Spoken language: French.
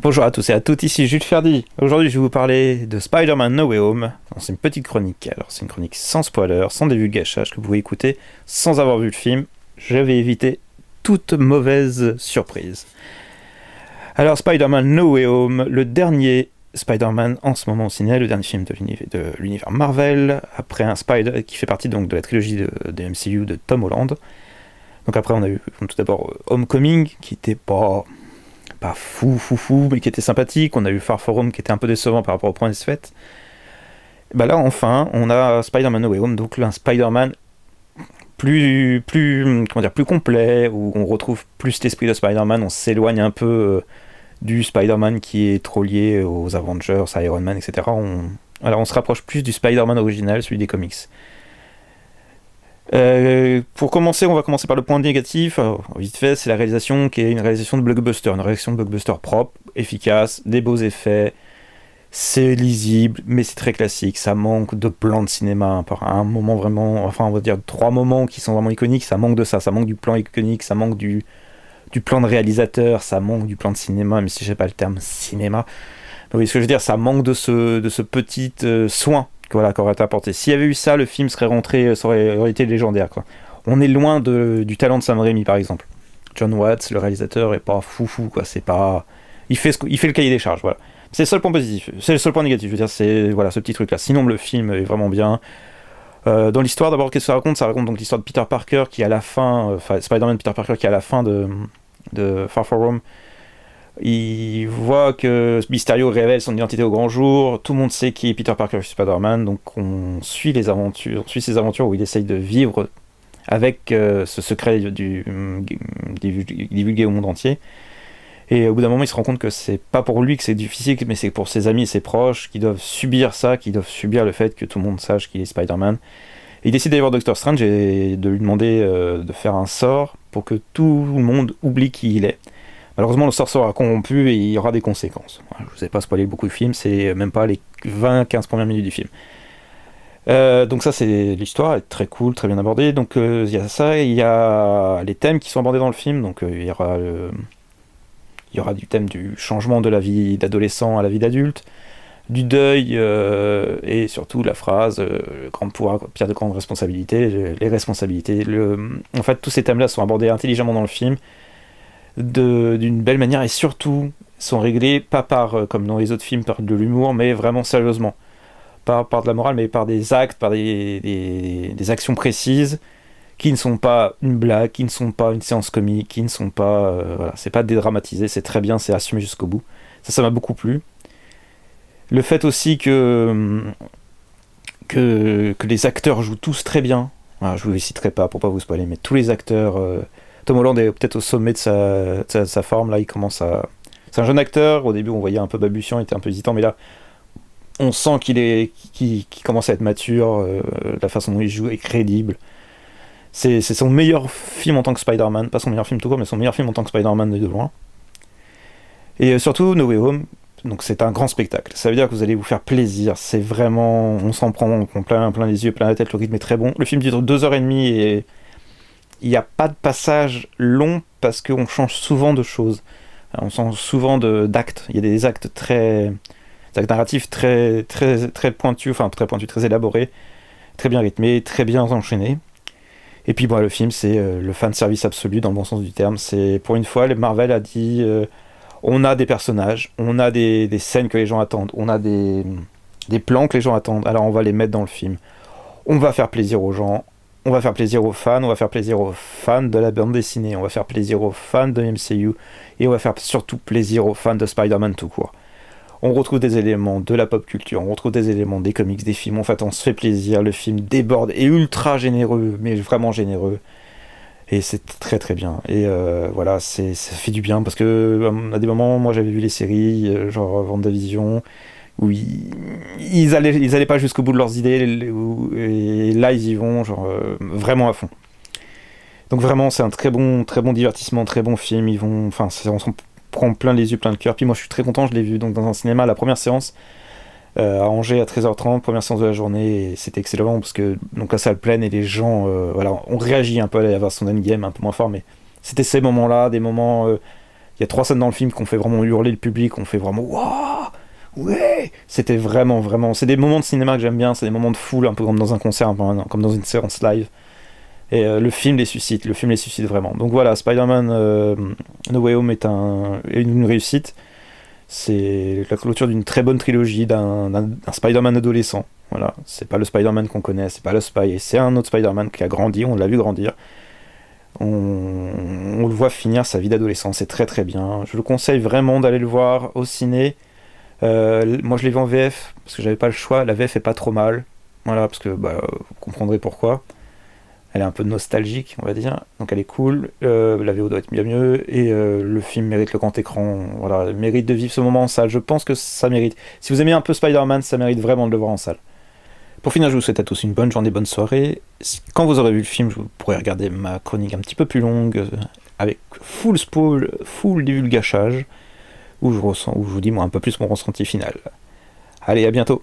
Bonjour à tous et à toutes, ici Jules Ferdy. Aujourd'hui, je vais vous parler de Spider-Man No Way Home. C'est une petite chronique. Alors, c'est une chronique sans spoiler, sans divulgachage, que vous pouvez écouter sans avoir vu le film. Je vais éviter toute mauvaise surprise. Alors, Spider-Man No Way Home, le dernier Spider-Man en ce moment au ciné, le dernier film de l'univers Marvel, après un Spider qui fait partie donc de la trilogie de MCU de Tom Holland. Donc après, on a eu tout d'abord Homecoming, qui était pas fou, mais qui était sympathique. On a eu Far From Home qui était un peu décevant par rapport aux promesses faites. Bah là, enfin, on a Spider-Man No Way Home, donc un Spider-Man plus complet, où on retrouve plus l'esprit de Spider-Man, on s'éloigne un peu du Spider-Man qui est trop lié aux Avengers, à Iron Man, etc. Alors on se rapproche plus du Spider-Man original, celui des comics. Pour commencer, on va commencer par le point négatif. Alors, vite fait, c'est la réalisation qui est une réalisation de blockbuster, une réalisation de blockbuster propre, efficace, des beaux effets. C'est lisible, mais c'est très classique. Ça manque de plans de cinéma. Par un moment vraiment, enfin, on va dire 3 moments qui sont vraiment iconiques. Ça manque de ça. Ça manque du plan iconique. Ça manque du plan de réalisateur. Ça manque du plan de cinéma, même si je sais pas le terme cinéma. Mais oui, ce que je veux dire, ça manque de ce petit soin qu'aurait été apporté. S'il y avait eu ça, le film serait rentré, aurait été légendaire, quoi. On est loin du talent de Sam Raimi, par exemple. John Watts, le réalisateur, est pas fou, quoi. C'est pas... il fait le cahier des charges, voilà. C'est le seul point positif. C'est le seul point négatif, je veux dire, c'est voilà, ce petit truc-là. Sinon, le film est vraiment bien. Dans l'histoire, d'abord, qu'est-ce que ça raconte? Ça raconte donc l'histoire de Peter Parker qui, à la fin... Spider-Man Peter Parker qui, à la fin de Far From Home, il voit que Mysterio révèle son identité au grand jour, tout le monde sait qui est Peter Parker et Spider-Man, donc on suit ses aventures où il essaye de vivre avec ce secret divulgué au monde entier. Et au bout d'un moment, il se rend compte que c'est pas pour lui que c'est difficile, mais c'est pour ses amis et ses proches qui doivent subir ça, qui doivent subir le fait que tout le monde sache qu'il est Spider-Man. Et il décide d'aller voir Doctor Strange et de lui demander de faire un sort pour que tout le monde oublie qui il est. Malheureusement, le sort sera corrompu et il y aura des conséquences. Je ne vous ai pas spoilé beaucoup de films, c'est même pas les 20-15 premières minutes du film. Donc ça, c'est l'histoire, elle est très cool, très bien abordée. Donc il y a ça, il y a les thèmes qui sont abordés dans le film. Donc il y aura du thème du changement de la vie d'adolescent à la vie d'adulte, du deuil et surtout la phrase grand pouvoir, pierre de grande responsabilité, les responsabilités. En fait, tous ces thèmes-là sont abordés intelligemment dans le film, d'une belle manière, et surtout sont réglés pas comme dans les autres films, par de l'humour, mais vraiment sérieusement. Pas par de la morale, mais par des actes, par des actions précises, qui ne sont pas une blague, qui ne sont pas une séance comique, qui ne sont pas... voilà, c'est pas dédramatisé, c'est très bien, c'est assumé jusqu'au bout. Ça m'a beaucoup plu. Le fait aussi que les acteurs jouent tous très bien. Alors, je vous les citerai pas pour pas vous spoiler, mais tous les acteurs... Tom Holland est peut-être au sommet de sa forme, là il commence à... C'est un jeune acteur, au début on voyait un peu balbutiant, il était un peu hésitant, mais là on sent qu'il commence à être mature, la façon dont il joue est crédible. C'est son meilleur film en tant que Spider-Man, pas son meilleur film tout court, mais son meilleur film en tant que Spider-Man de loin. Et surtout No Way Home, donc c'est un grand spectacle, ça veut dire que vous allez vous faire plaisir, c'est vraiment... On s'en prend plein les yeux, plein la tête, le rythme est très bon. Le film dure 2h30 et... Il n'y a pas de passage long parce qu'on change souvent de choses. On change souvent d'actes. Il y a des actes des actes narratifs très pointus, très élaborés, très bien rythmés, très bien enchaînés. Et puis le film, c'est le fan service absolu dans le bon sens du terme. C'est pour une fois, Marvel a dit on a des personnages, on a des scènes que les gens attendent, on a des plans que les gens attendent. Alors on va les mettre dans le film. On va faire plaisir aux gens. On va faire plaisir aux fans, on va faire plaisir aux fans de la bande dessinée, on va faire plaisir aux fans de MCU, et on va faire surtout plaisir aux fans de Spider-Man tout court. On retrouve des éléments de la pop culture, on retrouve des éléments des comics, des films, en fait on se fait plaisir, le film déborde, et ultra généreux, mais vraiment généreux, et c'est très très bien. Et voilà, ça fait du bien, parce que à des moments, moi j'avais vu les séries, genre WandaVision, où ils allaient pas jusqu'au bout de leurs idées, et là ils y vont vraiment à fond. Donc vraiment c'est un très bon divertissement, très bon film. On s'en prend plein les yeux, plein le cœur. Puis moi je suis très content, je l'ai vu donc dans un cinéma, la première séance à Angers à 13h30, première séance de la journée, et c'était excellent parce que donc la salle pleine et les gens on réagit un peu à la version d'Endgame, un peu moins fort, mais c'était ces moments-là, des moments Il y a 3 scènes dans le film qu'on fait vraiment hurler le public, on fait vraiment waouh, ouais. C'était vraiment, vraiment. C'est des moments de cinéma que j'aime bien, c'est des moments de foule, un peu comme dans un concert, un peu comme dans une séance live. Et le film les suscite, vraiment. Donc voilà, Spider-Man No Way Home est une réussite. C'est la clôture d'une très bonne trilogie, d'un Spider-Man adolescent. Voilà, c'est pas le Spider-Man qu'on connaît, c'est pas le Spy, c'est un autre Spider-Man qui a grandi, on l'a vu grandir. On le voit finir sa vie d'adolescent, c'est très très bien. Je le conseille vraiment d'aller le voir au ciné. Moi je l'ai vu en VF parce que j'avais pas le choix. La VF est pas trop mal, voilà, parce que vous comprendrez pourquoi. Elle est un peu nostalgique, on va dire, donc elle est cool. La VO doit être bien mieux et le film mérite le grand écran. Voilà, mérite de vivre ce moment en salle. Je pense que ça mérite. Si vous aimez un peu Spider-Man, ça mérite vraiment de le voir en salle. Pour finir, je vous souhaite à tous une bonne journée, bonne soirée. Quand vous aurez vu le film, vous pourrez regarder ma chronique un petit peu plus longue, avec full spoil, full divulgachage, où je vous dis moi un peu plus mon ressenti final. Allez, à bientôt.